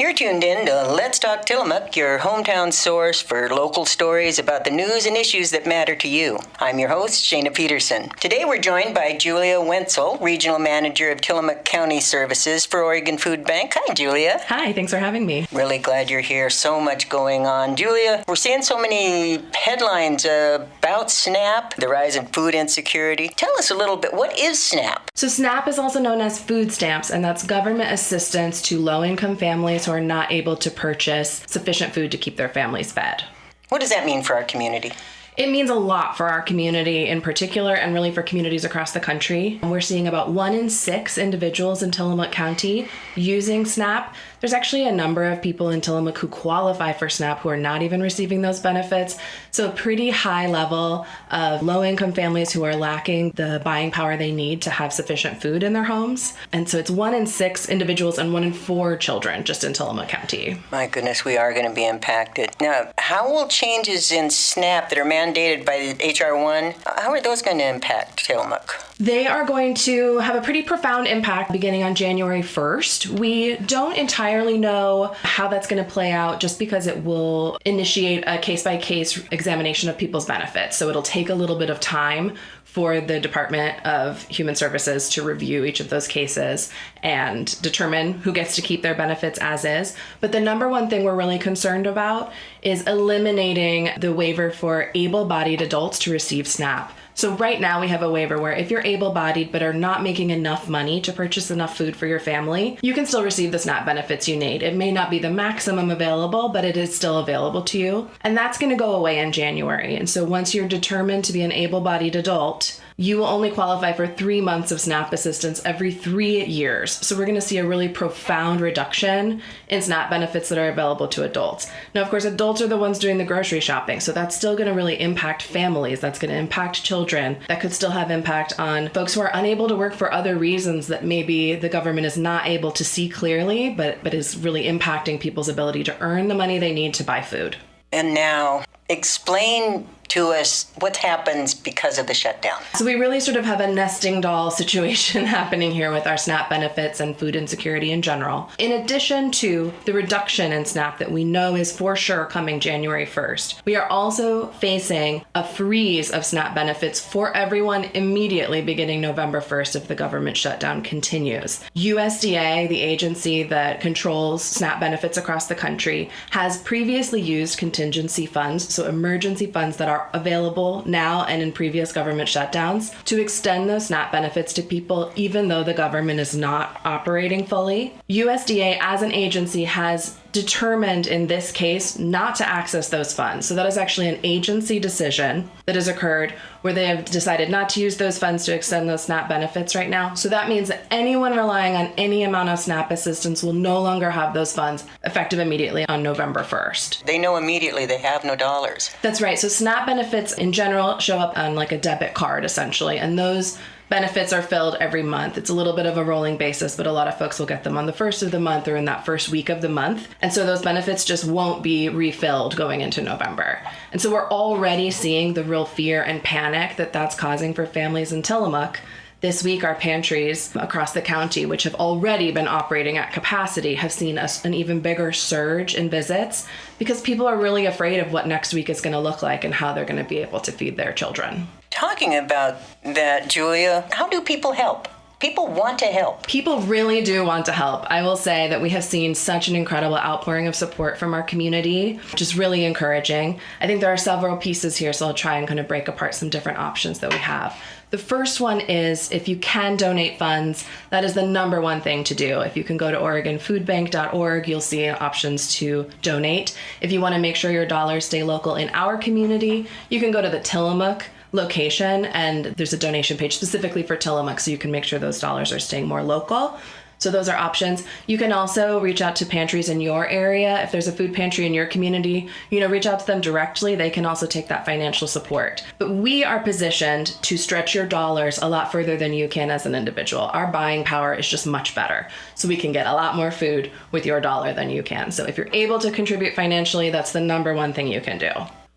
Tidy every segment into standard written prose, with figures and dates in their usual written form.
You're tuned in to Let's Talk Tillamook, your hometown source for local stories about the news and issues that matter to you. I'm your host, Shaena Peterson. Today we're joined by Julia Wentzel, Regional Manager of Tillamook County Services for Oregon Food Bank. Hi, Julia. Hi, thanks for having me. Really glad you're here. So much going on. Julia, we're seeing so many headlines about SNAP, the rise in food insecurity. Tell us a little bit, what is SNAP? So SNAP is also known as food stamps, and that's government assistance to low-income families who are not able to purchase sufficient food to keep their families fed. What does that mean for our community? It means a lot for our community in particular, and really for communities across the country. We're seeing about 1 in 6 individuals in Tillamook County using SNAP. There's actually a number of people in Tillamook who qualify for SNAP who are not even receiving those benefits. So a pretty high level of low-income families who are lacking the buying power they need to have sufficient food in their homes. And so it's 1 in 6 individuals and 1 in 4 children just in Tillamook County. My goodness, we are going to be impacted. Now, how will changes in SNAP that are mandated by HR 1, how are those going to impact Tillamook? They are going to have a pretty profound impact beginning on January 1st. We don't entirely know how that's going to play out just because it will initiate a case-by-case examination of people's benefits. So it'll take a little bit of time for the Department of Human Services to review each of those cases and determine who gets to keep their benefits as is. But the number one thing we're really concerned about is eliminating the waiver for able-bodied adults to receive SNAP. So right now we have a waiver where if you're able-bodied but are not making enough money to purchase enough food for your family, you can still receive the SNAP benefits you need. It may not be the maximum available, but it is still available to you. And that's going to go away in January. And so once you're determined to be an able-bodied adult, you will only qualify for 3 months of SNAP assistance every 3 years. So we're going to see a really profound reduction in SNAP benefits that are available to adults. Now, of course, adults are the ones doing the grocery shopping. So that's still going to really impact families. That's going to impact children. That could still have impact on folks who are unable to work for other reasons that maybe the government is not able to see clearly, but is really impacting people's ability to earn the money they need to buy food. And now, explain to us what happens because of the shutdown. So we really sort of have a nesting doll situation happening here with our SNAP benefits and food insecurity in general. In addition to the reduction in SNAP that we know is for sure coming January 1st, we are also facing a freeze of SNAP benefits for everyone immediately beginning November 1st if the government shutdown continues. USDA, the agency that controls SNAP benefits across the country, has previously used contingency funds, so emergency funds that are available now and in previous government shutdowns, to extend those SNAP benefits to people even though the government is not operating fully. USDA as an agency has determined in this case not to access those funds. So that is actually an agency decision that has occurred where they have decided not to use those funds to extend those SNAP benefits right now. So that means that anyone relying on any amount of SNAP assistance will no longer have those funds effective immediately on November 1st. They know immediately they have no dollars. That's right. So SNAP benefits in general show up on like a debit card essentially, and those benefits are filled every month. It's a little bit of a rolling basis, but a lot of folks will get them on the first of the month or in that first week of the month. And so those benefits just won't be refilled going into November. And so we're already seeing the real fear and panic that that's causing for families in Tillamook. This week, our pantries across the county, which have already been operating at capacity, have seen an even bigger surge in visits because people are really afraid of what next week is going to look like and how they're going to be able to feed their children. Talking about that, Julia, how do people help? People want to help. People really do want to help. I will say that we have seen such an incredible outpouring of support from our community, which is really encouraging. I think there are several pieces here, so I'll try and kind of break apart some different options that we have. The first one is if you can donate funds, that is the number one thing to do. If you can go to OregonFoodBank.org, you'll see options to donate. If you want to make sure your dollars stay local in our community, you can go to the Tillamook location, and there's a donation page specifically for Tillamook, so you can make sure those dollars are staying more local. So those are options. You can also reach out to pantries in your area. If there's a food pantry in your community, reach out to them directly. They can also take that financial support. But we are positioned to stretch your dollars a lot further than you can as an individual. Our buying power is just much better. So we can get a lot more food with your dollar than you can. So if you're able to contribute financially, that's the number one thing you can do.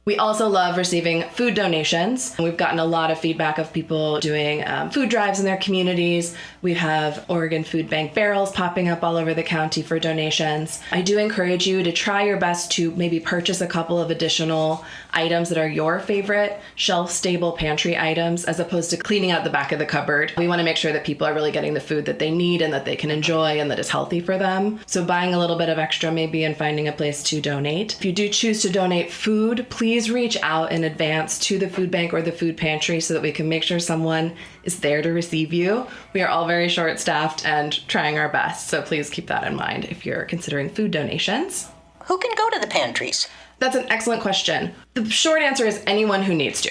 We also love receiving food donations. We've gotten a lot of feedback of people doing food drives in their communities. We have Oregon Food Bank barrels popping up all over the county for donations. I do encourage you to try your best to maybe purchase a couple of additional items that are your favorite shelf-stable pantry items as opposed to cleaning out the back of the cupboard. We want to make sure that people are really getting the food that they need and that they can enjoy and that is healthy for them. So buying a little bit of extra maybe and finding a place to donate. If you do choose to donate food, please reach out in advance to the food bank or the food pantry so that we can make sure someone is there to receive you. We are all very short-staffed and trying our best, so please keep that in mind if you're considering food donations. Who can go to the pantries? That's an excellent question. The short answer is anyone who needs to.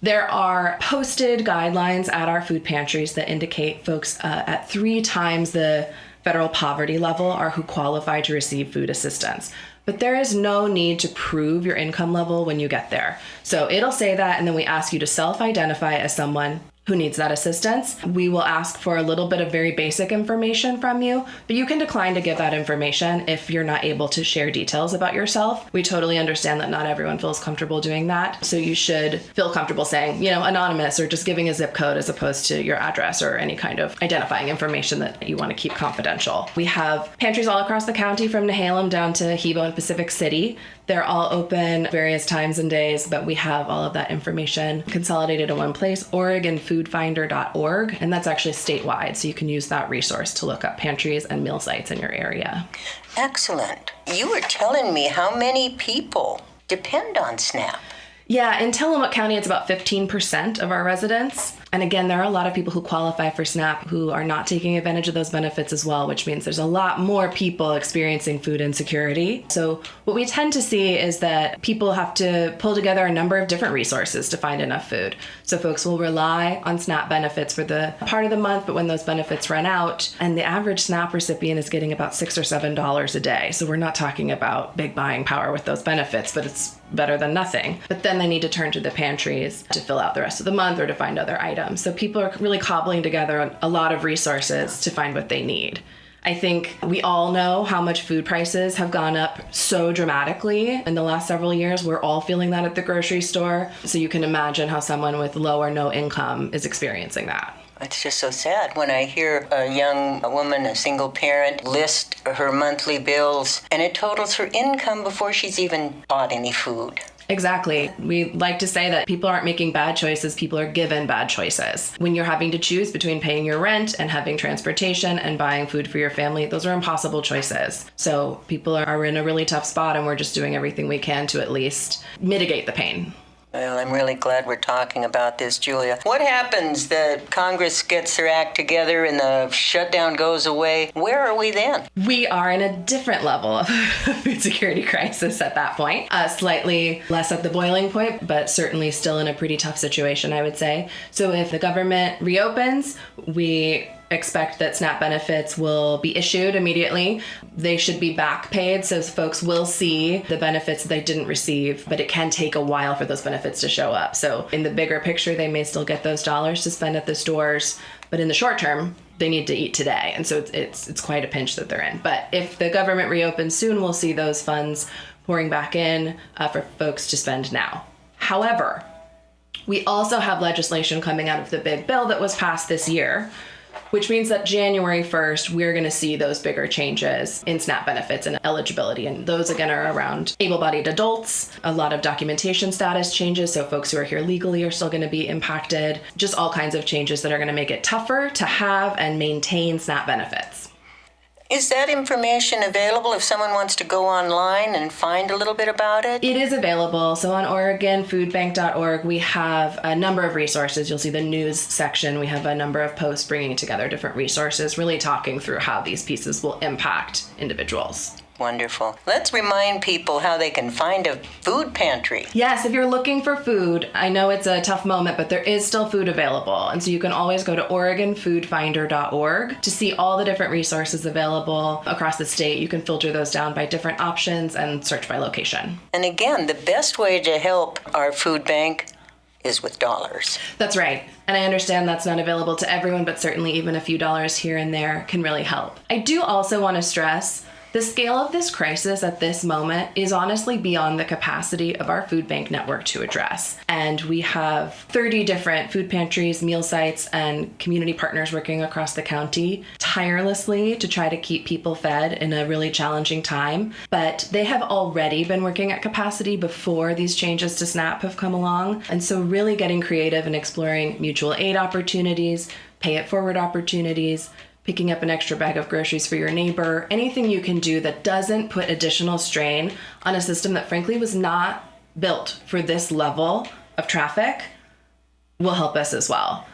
There are posted guidelines at our food pantries that indicate folks at 3 times the federal poverty level are who qualify to receive food assistance. But there is no need to prove your income level when you get there. So it'll say that, and then we ask you to self-identify as someone who needs that assistance. We will ask for a little bit of very basic information from you, but you can decline to give that information if you're not able to share details about yourself. We totally understand that not everyone feels comfortable doing that, so you should feel comfortable saying, anonymous or just giving a zip code as opposed to your address or any kind of identifying information that you want to keep confidential. We have pantries all across the county from Nehalem down to Hebo and Pacific City. They're all open various times and days, but we have all of that information consolidated in one place, OregonFoodFinder.org, and that's actually statewide, so you can use that resource to look up pantries and meal sites in your area. Excellent. You were telling me how many people depend on SNAP. Yeah, in Tillamook County, it's about 15% of our residents. And again, there are a lot of people who qualify for SNAP who are not taking advantage of those benefits as well, which means there's a lot more people experiencing food insecurity. So what we tend to see is that people have to pull together a number of different resources to find enough food. So folks will rely on SNAP benefits for the part of the month, but when those benefits run out, and the average SNAP recipient is getting about $6 or $7 a day. So we're not talking about big buying power with those benefits, but it's better than nothing. But then they need to turn to the pantries to fill out the rest of the month or to find other items. So people are really cobbling together a lot of resources to find what they need. I think we all know how much food prices have gone up so dramatically in the last several years. We're all feeling that at the grocery store. So you can imagine how someone with low or no income is experiencing that. It's just so sad when I hear a young woman, a single parent, list her monthly bills, and it totals her income before she's even bought any food. Exactly. We like to say that people aren't making bad choices, people are given bad choices. When you're having to choose between paying your rent and having transportation and buying food for your family, those are impossible choices. So people are in a really tough spot, and we're just doing everything we can to at least mitigate the pain. Well, I'm really glad we're talking about this, Julia. What happens that Congress gets their act together and the shutdown goes away? Where are we then? We are in a different level of food security crisis at that point. Slightly less at the boiling point, but certainly still in a pretty tough situation, I would say. So if the government reopens, we expect that SNAP benefits will be issued immediately. They should be back paid, so folks will see the benefits they didn't receive, but it can take a while for those benefits to show up. So in the bigger picture, they may still get those dollars to spend at the stores, but in the short term, they need to eat today. And so it's quite a pinch that they're in. But if the government reopens soon, we'll see those funds pouring back in for folks to spend now. However, we also have legislation coming out of the big bill that was passed this year, which means that January 1st, we're going to see those bigger changes in SNAP benefits and eligibility. And those, again, are around able-bodied adults, a lot of documentation status changes, so folks who are here legally are still going to be impacted, just all kinds of changes that are going to make it tougher to have and maintain SNAP benefits. Is that information available if someone wants to go online and find a little bit about it? It is available. So on OregonFoodBank.org, we have a number of resources. You'll see the news section. We have a number of posts bringing together different resources, really talking through how these pieces will impact individuals. Wonderful. Let's remind people how they can find a food pantry. Yes, if you're looking for food, I know it's a tough moment, but there is still food available. And so you can always go to OregonFoodFinder.org to see all the different resources available across the state. You can filter those down by different options and search by location. And again, the best way to help our food bank is with dollars. That's right. And I understand that's not available to everyone, but certainly even a few dollars here and there can really help. I do also want to stress The scale of this crisis at this moment is honestly beyond the capacity of our food bank network to address. And we have 30 different food pantries, meal sites, and community partners working across the county tirelessly to try to keep people fed in a really challenging time. But they have already been working at capacity before these changes to SNAP have come along. And so really getting creative and exploring mutual aid opportunities, pay it forward opportunities, picking up an extra bag of groceries for your neighbor, anything you can do that doesn't put additional strain on a system that frankly was not built for this level of traffic will help us as well.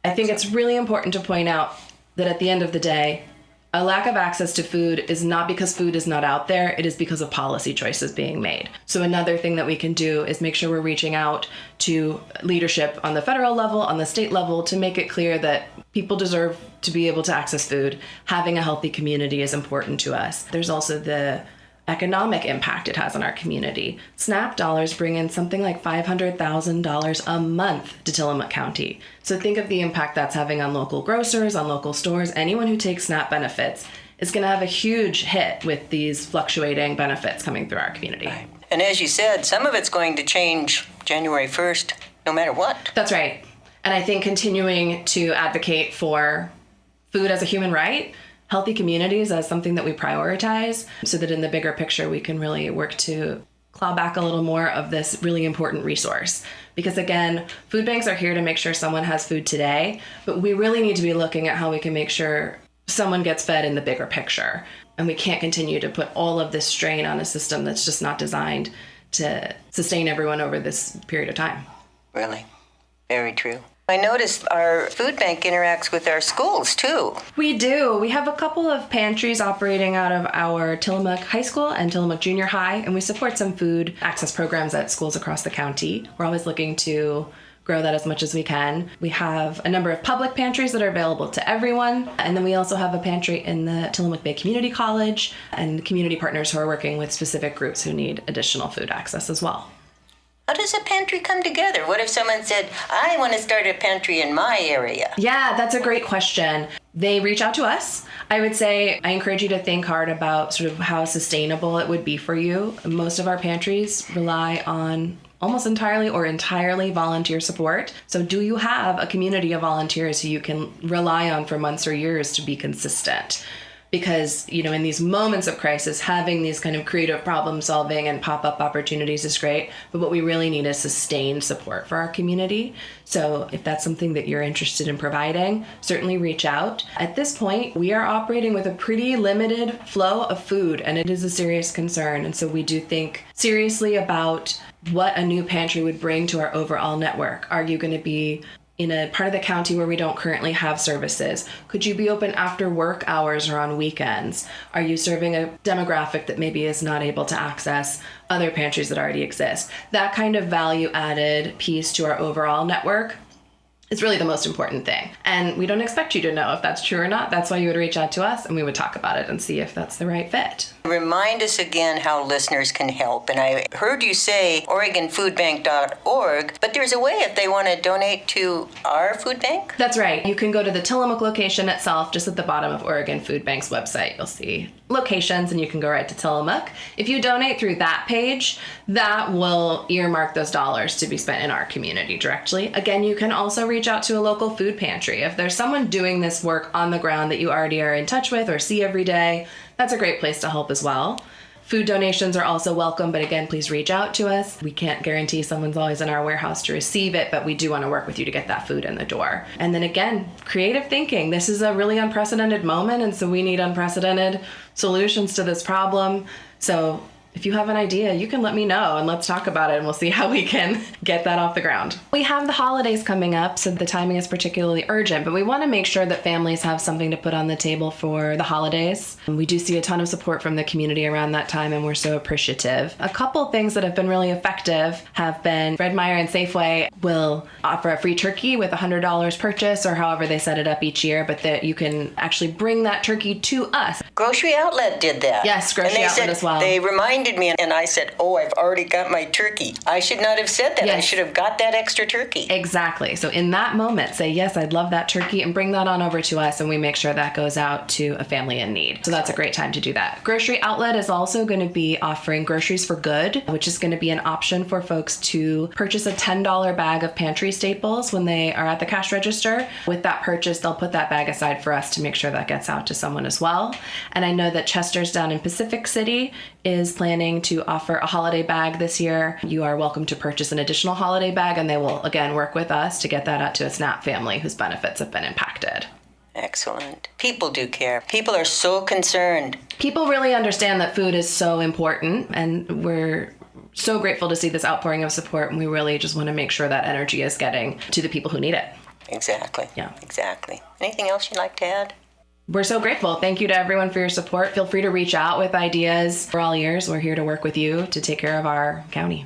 I think it's really important to point out that at the end of the day, a lack of access to food is not because food is not out there, it is because of policy choices being made. So another thing that we can do is make sure we're reaching out to leadership on the federal level, on the state level, to make it clear that people deserve to be able to access food. Having a healthy community is important to us. There's also the economic impact it has on our community. SNAP dollars bring in something like $500,000 a month to Tillamook County. So think of the impact that's having on local grocers, on local stores. Anyone who takes SNAP benefits is going to have a huge hit with these fluctuating benefits coming through our community. Right. And as you said, some of it's going to change January 1st, no matter what. That's right. And I think continuing to advocate for food as a human right, healthy communities as something that we prioritize, so that in the bigger picture, we can really work to claw back a little more of this really important resource. Because again, food banks are here to make sure someone has food today, but we really need to be looking at how we can make sure someone gets fed in the bigger picture. And we can't continue to put all of this strain on a system that's just not designed to sustain everyone over this period of time. Really, very true. I noticed our food bank interacts with our schools, too. We do. We have a couple of pantries operating out of our Tillamook High School and Tillamook Junior High, and we support some food access programs at schools across the county. We're always looking to grow that as much as we can. We have a number of public pantries that are available to everyone, and then we also have a pantry in the Tillamook Bay Community College and community partners who are working with specific groups who need additional food access as well. How does a pantry come together? What if someone said, I want to start a pantry in my area? Yeah, that's a great question. They reach out to us. I would say I encourage you to think hard about sort of how sustainable it would be for you. Most of our pantries rely on almost entirely or entirely volunteer support. So do you have a community of volunteers who you can rely on for months or years to be consistent? Because, you know, in these moments of crisis, having these kind of creative problem solving and pop-up opportunities is great. But what we really need is sustained support for our community. So if that's something that you're interested in providing, certainly reach out. At this point, we are operating with a pretty limited flow of food, and it is a serious concern. And so we do think seriously about what a new pantry would bring to our overall network. Are you going to be in a part of the county where we don't currently have services? Could you be open after work hours or on weekends? Are you serving a demographic that maybe is not able to access other pantries that already exist? That kind of value added piece to our overall network is really the most important thing. And we don't expect you to know if that's true or not. That's why you would reach out to us and we would talk about it and see if that's the right fit. Remind us again how listeners can help. And I heard you say OregonFoodBank.org, but there's a way if they want to donate to our food bank? That's right. You can go to the Tillamook location itself, just at the bottom of Oregon Food Bank's website. You'll see locations and you can go right to Tillamook. If you donate through that page, that will earmark those dollars to be spent in our community directly. Again, you can also reach out to a local food pantry. If there's someone doing this work on the ground that you already are in touch with or see every day, that's a great place to help as well. Food donations are also welcome, but again, please reach out to us. We can't guarantee someone's always in our warehouse to receive it, but we do want to work with you to get that food in the door. And then again, creative thinking. This is a really unprecedented moment, and so we need unprecedented solutions to this problem. So if you have an idea, you can let me know and let's talk about it and we'll see how we can get that off the ground. We have the holidays coming up, so the timing is particularly urgent, but we want to make sure that families have something to put on the table for the holidays. And we do see a ton of support from the community around that time, and we're so appreciative. A couple things that have been really effective have been Fred Meyer and Safeway will offer a free turkey with $100 purchase, or however they set it up each year, but that you can actually bring that turkey to us. Grocery Outlet did that. Yes, Grocery Outlet as well. They remind reminded me, and I said, oh, I've already got my turkey. I should not have said that. I Yes. should have got that extra turkey. Exactly. So in that moment, say, yes, I'd love that turkey, and bring that on over to us, and we make sure that goes out to a family in need. So that's a great time to do that. Grocery Outlet is also going to be offering Groceries for Good, which is going to be an option for folks to purchase a $10 bag of pantry staples when they are at the cash register. With that purchase, they'll put that bag aside for us to make sure that gets out to someone as well. And I know that Chester's down in Pacific City is planning to offer a holiday bag this year. You are welcome to purchase an additional holiday bag, and they will again work with us to get that out to a SNAP family whose benefits have been impacted. Excellent. People do care. People are so concerned. People really understand that food is so important, and we're so grateful to see this outpouring of support, and we really just want to make sure that energy is getting to the people who need it. Exactly. Yeah. Exactly. Anything else you'd like to add? We're so grateful. Thank you to everyone for your support. Feel free to reach out with ideas. We're all ears. We're here to work with you to take care of our county.